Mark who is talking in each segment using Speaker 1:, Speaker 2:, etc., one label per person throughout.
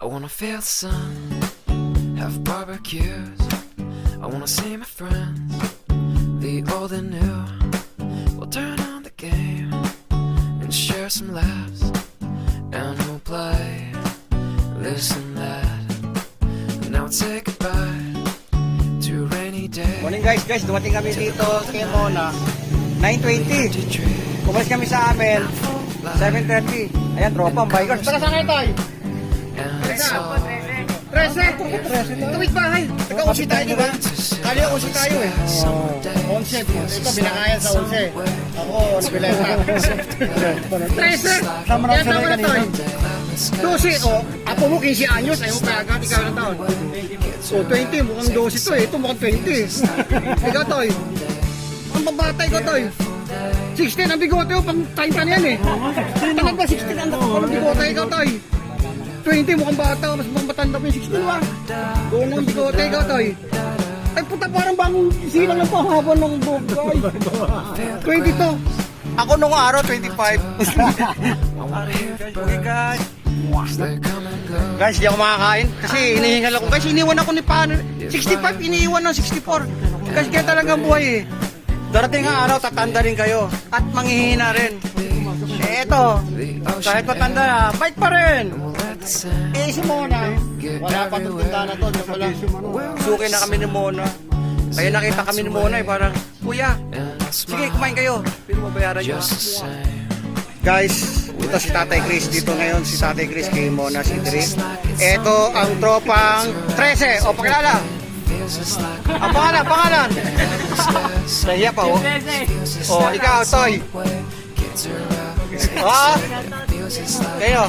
Speaker 1: I wanna feel the sun, have barbecues. I wanna see my friends, the old and new. We'll turn on the game and share some laughs, and we'll play this and that. Now we'll say goodbye to rainy days.
Speaker 2: Morning guys, dumating kami dito kay Mona 9:20. Kumalis kami sa amin 7:30. Ayan, tropa, bikers. Tara, saan kayo tayo? Trese, tuwid bahay. Nagka-11 tayo, di ba? Kali 11 tayo eh. 11. Ito, binakayan sa 11. Ako, nagbileta. 13. Sama na sa kanina. 12, oh. Apo mo 15 anyos, ayaw mo kagad, ikaw ng taon. So, 20, mukhang 12 to eh. Ito mukhang 20. Ikaw, Toy. Ang babatay ko, Toy. 16 ang bigote oh, pang 30 na yan eh. Tangan ba 16 ang bigote, ikaw, Toy. 20 mukhang bata, mas mukhang matanda pa yung 16 ba? Doon ang bigote, ikaw, Toy. Ay puta, parang bagong silang ng pahaba ng bugay. 22. Ako nung araw, 25. Okay guys. Guys, di ako makakain kasi inihingal ako. Guys, iniwan ako ni Pan. 65, iniiwan ng 64. Guys, kaya talagang buhay eh. Darating ang araw, tatanda rin kayo. At manghihina rin. Eh, eto. Kahit matanda na, bait pa rin. Eh, si Mona. Wala pa itong tindahan na to. Suki na kami ni Mona. Kaya nakita kami ni Mona eh, parang, Kuya, sige, kumain kayo. Pero mabayaran nyo. Guys, ito si Tatay Chris dito ngayon. Si Tatay Chris kay Mona, si Dre. Ito ang tropang 13. O, pakilala. Ang pangalan. Nahiya pa, oh. O, ikaw, Toy. Ah, kayo.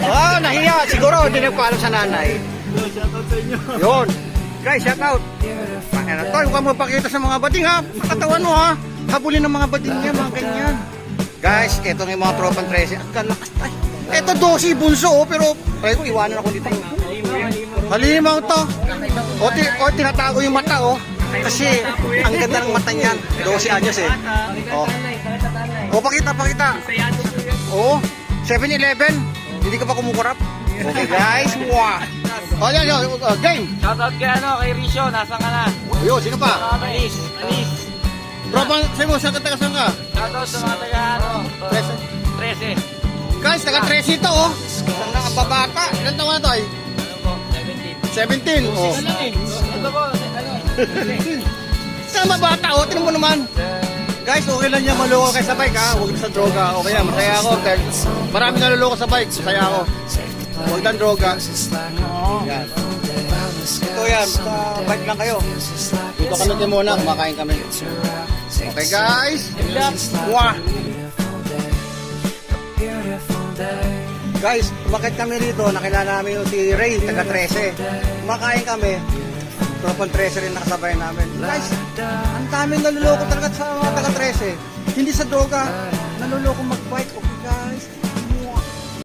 Speaker 2: Ah, nahiya. Siguro, hindi nagpaalam sa nanay. Yun. Guys, shout out. Toy, huwag mo pakita sa mga bading, ha. Makatawan mo, ha. Habulin ng mga bading niya, mga ganyan. Guys, eto ng mga tropang 13. Ang galakas tayo. Eto 12, bunso, oh. Pero, try ko, iwanan ako dito. Halimaw to. O, tinatago yung mata, oh. Kasi, ang ganda ng mata niyan. 12 anyos, eh. O, pakita. O, 7-Eleven. Hindi ka pa kumukurap. Okay, guys. Wow. O, yan. Game.
Speaker 3: Shoutout kay Risho, nasaan ka na?
Speaker 2: Yo, sino pa?
Speaker 3: Anis.
Speaker 2: Tropang, sa'yo mo, saan ka?
Speaker 3: Shoutout sa mga taga 13.
Speaker 2: Guys, taga 13 ito, oh. Isang nakababata. Ilan taon na to, eh? 17. Oh.
Speaker 3: Ito po,
Speaker 2: Saan mabata, oh? Tinan mo naman. Guys, okay lang niya maloko kayo sa bike, ha? Huwag sa droga. Okay yan, masaya ako. Marami naluloko sa bike, masaya ako. Huwag lang droga. Yan. Ito yan, sa bike lang kayo. Dito kami din muna, kumakain kami. Okay guys. Wow. Guys, umakit kami rito, nakilala namin yung si Ray, taga 13. Kumakain kami. Tropang 13 rin nakasabay namin. Guys, ang daming naluloko talaga sa mga taga 13. Hindi sa droga, naluloko mag-bike. Okay guys.